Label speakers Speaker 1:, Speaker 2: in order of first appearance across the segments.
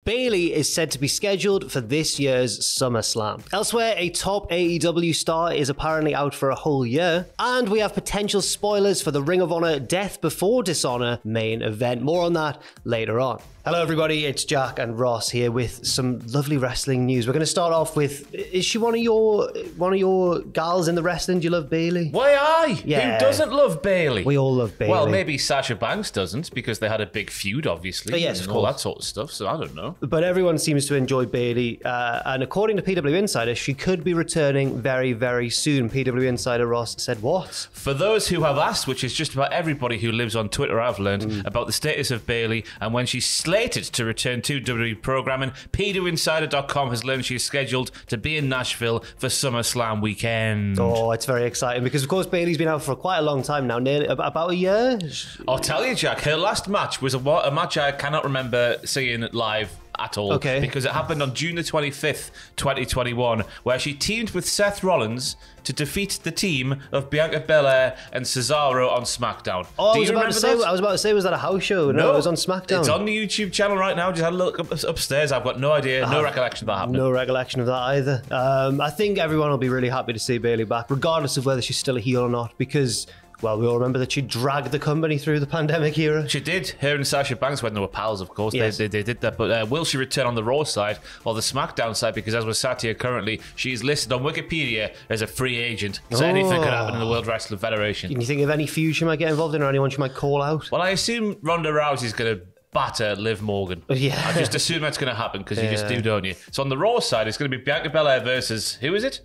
Speaker 1: Bayley is said to be scheduled for this year's SummerSlam. Elsewhere, a top AEW star is apparently out for a whole year, and we have potential spoilers for the Ring of Honor Death Before Dishonor main event. More on that later on. Hello everybody, it's Jack and Ross here with some lovely wrestling news. We're going to start off with, is she one of your gals in the wrestling? Do you love Bayley?
Speaker 2: Why aye?
Speaker 1: Yeah.
Speaker 2: Who doesn't love Bayley?
Speaker 1: We all love Bayley.
Speaker 2: Well, maybe Sasha Banks doesn't because they had a big feud, obviously.
Speaker 1: Yes,
Speaker 2: and
Speaker 1: of
Speaker 2: all
Speaker 1: course.
Speaker 2: that sort of stuff, so I don't know.
Speaker 1: But everyone seems to enjoy Bayley, and according to PW Insider, she could be returning very, very soon. PW Insider Ross said what?
Speaker 2: For those who have asked, which is just about everybody who lives on Twitter, I've learned about the status of Bayley and when she's slated to return to WWE programming, PWInsider.com has learned she's scheduled to be in Nashville for SummerSlam weekend.
Speaker 1: Oh, it's very exciting because, of course, Bayley's been out for quite a long time now, nearly about a year.
Speaker 2: I'll tell you, Jack, her last match was a match I cannot remember seeing live at all.
Speaker 1: Okay.
Speaker 2: Because it happened on June the 25th, 2021, where she teamed with Seth Rollins to defeat the team of Bianca Belair and Cesaro on SmackDown.
Speaker 1: Oh,
Speaker 2: Do you remember that?
Speaker 1: I was about to say, was that a house show? No, it was on SmackDown.
Speaker 2: It's on the YouTube channel right now. Just had a look upstairs. I've got no idea, no recollection of that happening.
Speaker 1: No recollection of that either. I think everyone will be really happy to see Bayley back, regardless of whether she's still a heel or not, because, well, we all remember that she dragged the company through the pandemic era.
Speaker 2: She did. Her and Sasha Banks, when they were pals, of course,
Speaker 1: Yes.
Speaker 2: they did that. But will she return on the Raw side or the SmackDown side? Because as we're sat here currently, she's listed on Wikipedia as a free agent. So anything could happen in the World Wrestling Federation.
Speaker 1: Can you think of any feud she might get involved in or anyone she might call out?
Speaker 2: Well, I assume Ronda Rousey's going to batter Liv Morgan.
Speaker 1: Yeah.
Speaker 2: I just assume that's going to happen because you just do, don't you? So on the Raw side, it's going to be Bianca Belair versus, who is it?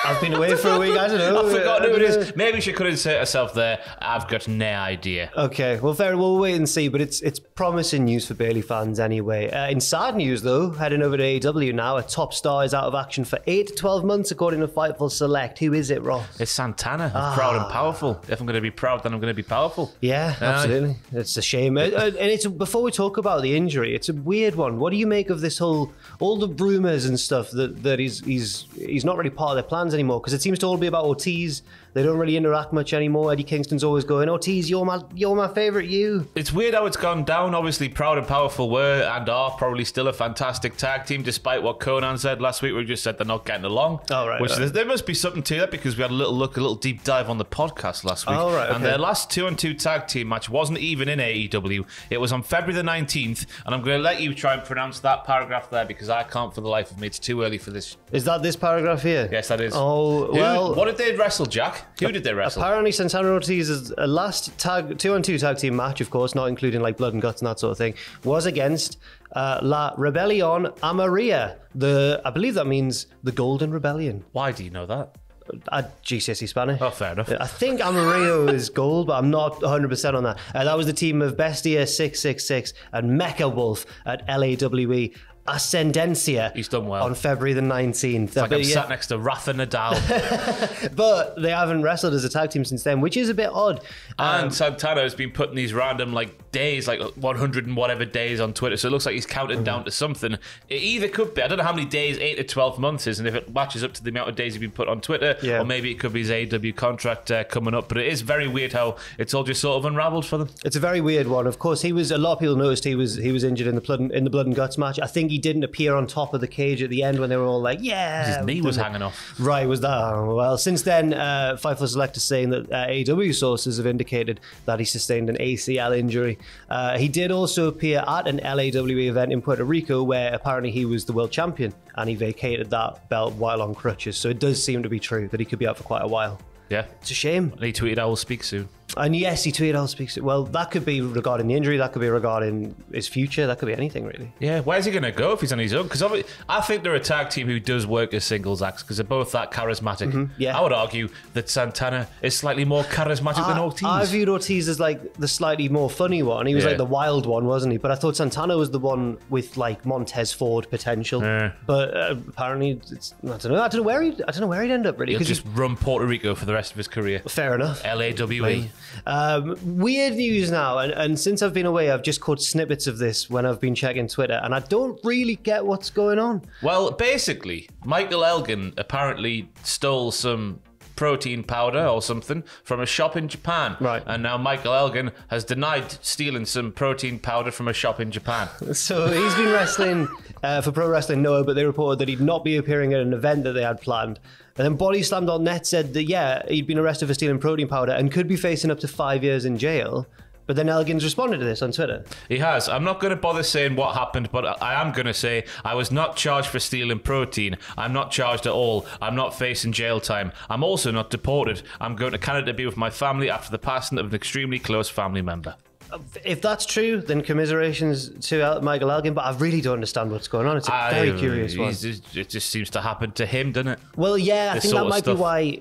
Speaker 1: I've been away for a week, I don't know.
Speaker 2: I've forgotten who it is. Maybe she could insert herself there. I've got no idea.
Speaker 1: Okay, well, we'll wait and see, but it's promising news for Bayley fans anyway. In sad news, though, heading over to AEW now, a top star is out of action for 8 to 12 months, according to Fightful Select. Who is it, Ross?
Speaker 2: It's Santana. Proud and powerful. If I'm going to be proud, then I'm going to be powerful.
Speaker 1: Yeah, absolutely. It's a shame. And it's before we talk about the injury, it's a weird one. What do you make of this all the rumors and stuff that he's not really part of their plans anymore? Because it seems to all be about Ortiz. They don't really interact much anymore. Eddie Kingston's always going, Ortiz, you're my favourite you.
Speaker 2: It's weird how it's gone down. Obviously, Proud and Powerful were and are probably still a fantastic tag team, despite what Conan said last week. We just said they're not getting along.
Speaker 1: Oh, right.
Speaker 2: There must be something to that because we had a little deep dive on the podcast last week.
Speaker 1: Oh, right,
Speaker 2: And
Speaker 1: okay.
Speaker 2: their last 2-on-2 tag team match wasn't even in AEW. It was on February the 19th, and I'm going to let you try and pronounce that paragraph there because I can't for the life of me. It's too early for this.
Speaker 1: Is that this paragraph here?
Speaker 2: Yes, that is.
Speaker 1: Oh, well...
Speaker 2: What did they wrestle, Jack? Who did they wrestle?
Speaker 1: Apparently, Santana Ortiz's last 2-on-2 tag team match, of course, not including like blood and guts and that sort of thing, was against La Rebelión Amarilla. I believe that means the Golden Rebellion.
Speaker 2: Why do you know that?
Speaker 1: GCSE Spanish.
Speaker 2: Oh, fair enough.
Speaker 1: I think Amarillo is gold, but I'm not 100% on that. That was the team of Bestia 666 and Mecha Wolf at LAWE Ascendencia.
Speaker 2: He's done well.
Speaker 1: On February the 19th.
Speaker 2: It's like I'm sat next to Rafa Nadal.
Speaker 1: But they haven't wrestled as a tag team since then, which is a bit odd.
Speaker 2: And Santana has been putting these random days, like 100 and whatever days on Twitter. So it looks like he's counting down to something. It either could be, I don't know how many days 8 to 12 months is, and if it matches up to the amount of days he's been put on Twitter, or maybe it could be his AEW contract coming up. But it is very weird how it's all just sort of unraveled for them.
Speaker 1: It's a very weird one. Of course, a lot of people noticed he was injured in the blood and guts match. I think he didn't appear on top of the cage at the end when they were all like, yeah.
Speaker 2: His knee was hanging off.
Speaker 1: Right, was that? Well, since then, Fightful Select is saying that AEW sources have indicated that he sustained an ACL injury. He did also appear at an LAWE event in Puerto Rico where apparently he was the world champion and he vacated that belt while on crutches. So it does seem to be true that he could be out for quite a while.
Speaker 2: Yeah.
Speaker 1: It's a shame.
Speaker 2: And he tweeted, I will speak soon.
Speaker 1: And yes, he tweeted, I'll speak soon. Well, that could be regarding the injury. That could be regarding his future. That could be anything, really.
Speaker 2: Yeah, where's he going to go if he's on his own? Because I think they're a tag team who does work as singles acts because they're both that charismatic.
Speaker 1: Yeah.
Speaker 2: I would argue that Santana is slightly more charismatic than Ortiz.
Speaker 1: I viewed Ortiz as like the slightly more funny one. He was like the wild one, wasn't he? But I thought Santana was the one with like Montez Ford potential. But apparently, I don't know where he'd end up really.
Speaker 2: He'll just run Puerto Rico for the rest of his career.
Speaker 1: Fair enough.
Speaker 2: LAWE.
Speaker 1: Weird news now, and since I've been away, I've just caught snippets of this when I've been checking Twitter, and I don't really get what's going on.
Speaker 2: Well, basically, Michael Elgin apparently stole some protein powder or something from a shop in Japan.
Speaker 1: Right.
Speaker 2: And now Michael Elgin has denied stealing some protein powder from a shop in Japan.
Speaker 1: So he's been wrestling for Pro Wrestling Noah, but they reported that he'd not be appearing at an event that they had planned. And then BodySlam.net said that, yeah, he'd been arrested for stealing protein powder and could be facing up to 5 years in jail. But then Elgin's responded to this on Twitter.
Speaker 2: He has. I'm not going to bother saying what happened, but I am going to say I was not charged for stealing protein. I'm not charged at all. I'm not facing jail time. I'm also not deported. I'm going to Canada to be with my family after the passing of an extremely close family member.
Speaker 1: If that's true, then commiserations to Michael Elgin, but I really don't understand what's going on. It's a very curious one.
Speaker 2: It just seems to happen to him, doesn't it?
Speaker 1: Well, yeah, I think that might be
Speaker 2: stuff.
Speaker 1: why,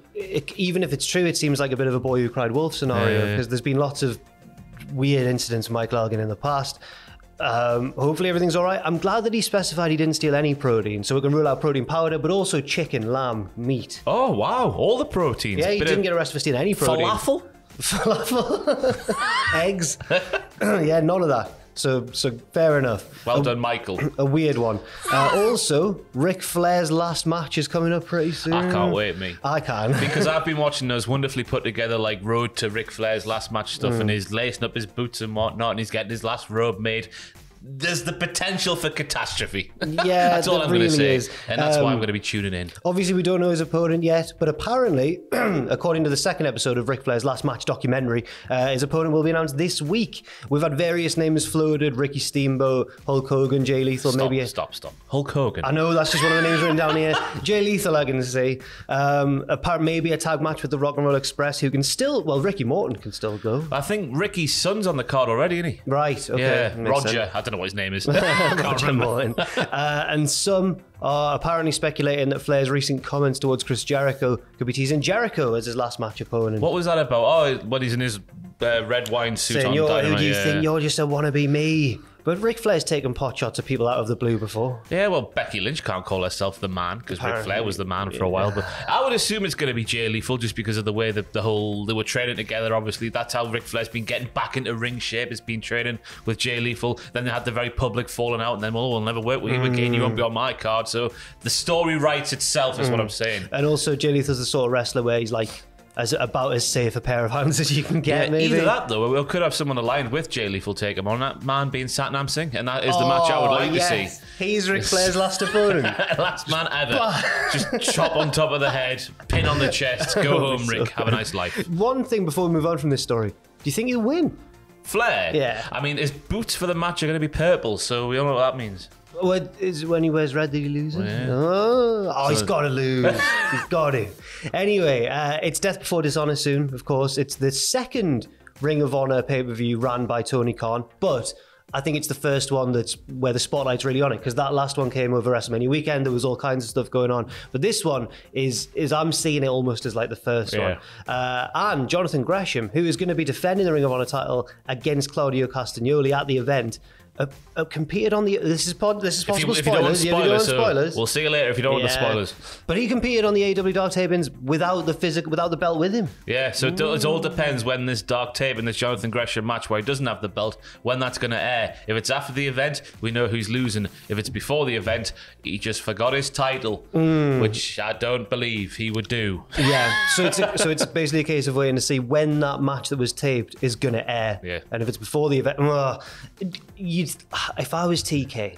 Speaker 1: even if it's true, it seems like a bit of a boy who cried wolf scenario, because there's been lots of weird incidents with Michael Elgin in the past. Hopefully everything's all right. I'm glad that he specified he didn't steal any protein, so we can rule out protein powder, but also chicken, lamb, meat.
Speaker 2: Oh, wow. All the proteins.
Speaker 1: Yeah, he didn't get arrested for stealing any protein.
Speaker 2: Falafel?
Speaker 1: Eggs. Yeah, none of that. So fair enough.
Speaker 2: Well done, Michael.
Speaker 1: A weird one. Also, Ric Flair's last match is coming up pretty soon.
Speaker 2: I can't wait, me.
Speaker 1: I can.
Speaker 2: Because I've been watching those wonderfully put together, like, road to Ric Flair's last match stuff, and he's lacing up his boots and whatnot, and he's getting his last robe made. There's the potential for catastrophe.
Speaker 1: Yeah,
Speaker 2: that's all I'm going to say.
Speaker 1: is.
Speaker 2: And that's why I'm going to be tuning in.
Speaker 1: Obviously, we don't know his opponent yet, but apparently, according to the second episode of Ric Flair's Last Match documentary, his opponent will be announced this week. We've had various names floated: Ricky Steamboat, Hulk Hogan, Jay Lethal,
Speaker 2: Stop. Hulk Hogan.
Speaker 1: I know, that's just one of the names written down here. Jay Lethal, I can say. Maybe a tag match with the Rock and Roll Express, who can still, well, Ricky Morton can still go.
Speaker 2: I think Ricky's son's on the card already, isn't he?
Speaker 1: Right, okay.
Speaker 2: Yeah,
Speaker 1: Makes
Speaker 2: Roger.
Speaker 1: sense.
Speaker 2: I don't know what his name is. Roger
Speaker 1: Morton. And some are apparently speculating that Flair's recent comments towards Chris Jericho could be teasing Jericho as his last match opponent.
Speaker 2: What was that about? Oh, when he's in his red wine suit
Speaker 1: saying,
Speaker 2: on Dynamite.
Speaker 1: Who do you think? You're just a wannabe me. But Ric Flair's taken pot shots at people out of the blue before.
Speaker 2: Yeah, well, Becky Lynch can't call herself the man because Ric Flair was the man for a while. But I would assume it's going to be Jay Lethal just because of the way that they were training together. Obviously, that's how Ric Flair's been getting back into ring shape. Has been training with Jay Lethal. Then they had the very public falling out, and then we'll never work with you again. You won't be on my card. So the story writes itself, is what I'm saying.
Speaker 1: And also, Jay Lethal's the sort of wrestler where he's like, about as safe a pair of hands as you can get, maybe.
Speaker 2: Either that, though, we could have someone aligned with Jay Lethal take him on, that man being Satnam Singh, and that is the match I would like to see.
Speaker 1: He's Ric Flair's last opponent.
Speaker 2: Last man ever. Just chop on top of the head, pin on the chest, go home, Rick, have a nice life.
Speaker 1: One thing before we move on from this story, do you think he'll win?
Speaker 2: Flair?
Speaker 1: Yeah.
Speaker 2: I mean, his boots for the match are going to be purple, so we all know what that means.
Speaker 1: What is when he wears red that he loses?
Speaker 2: Yeah.
Speaker 1: Oh, he's got to lose. He's got to. Anyway, it's Death Before Dishonor soon, of course. It's the second Ring of Honor pay-per-view ran by Tony Khan, but I think it's the first one that's where the spotlight's really on it, because that last one came over WrestleMania weekend. There was all kinds of stuff going on, but this one is I'm seeing it almost as like the first one. And Jonathan Gresham, who is going to be defending the Ring of Honor title against Claudio Castagnoli at the event, competed on the. This is possible spoilers.
Speaker 2: If you don't want spoilers,
Speaker 1: spoilers.
Speaker 2: We'll see you later if you don't want the spoilers.
Speaker 1: But he competed on the AEW Dark Tapings without the belt with him.
Speaker 2: Yeah, so it all depends when this Dark Taping, this Jonathan Gresham match where he doesn't have the belt, when that's going to air. If it's after the event, we know who's losing. If it's before the event, he just forgot his title, which I don't believe he would do.
Speaker 1: Yeah, so it's basically a case of waiting to see when that match that was taped is going to air.
Speaker 2: Yeah.
Speaker 1: And if it's before the event, if I was TK,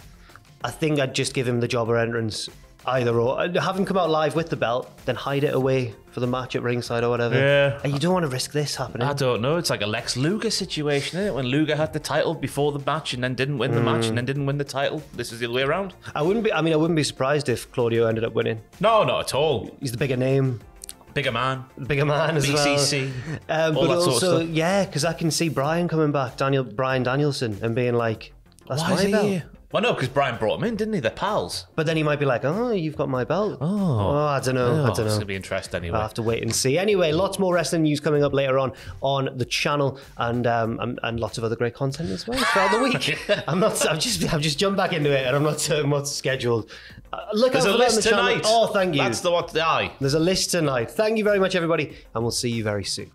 Speaker 1: I think I'd just give him the jobber entrance, either or. Have him come out live with the belt, then hide it away for the match at ringside or whatever.
Speaker 2: Yeah.
Speaker 1: And you don't want to risk this happening.
Speaker 2: I don't know. It's like a Lex Luger situation, isn't it? When Luger had the title before the match and then didn't win the match and then didn't win the title. This is the other way around. I
Speaker 1: wouldn't be surprised if Claudio ended up winning.
Speaker 2: No, not at all.
Speaker 1: He's the bigger name.
Speaker 2: Bigger man
Speaker 1: as
Speaker 2: BCC,
Speaker 1: well. But also, yeah, because I can see Brian coming back, Brian Danielson, and being like, "That's my belt." Here?
Speaker 2: Well, no, because Brian brought him in, didn't he? They're pals.
Speaker 1: But then he might be like, "Oh, you've got my belt." Oh, I don't know.
Speaker 2: It's going to be interesting anyway.
Speaker 1: I'll have to wait and see. Anyway, lots more wrestling news coming up later on the channel, and lots of other great content as well throughout the week. I've just jumped back into it, and I'm not certain what's scheduled.
Speaker 2: There's a list tonight.
Speaker 1: Oh, thank you.
Speaker 2: That's the one.
Speaker 1: There's a list tonight. Thank you very much, everybody, and we'll see you very soon.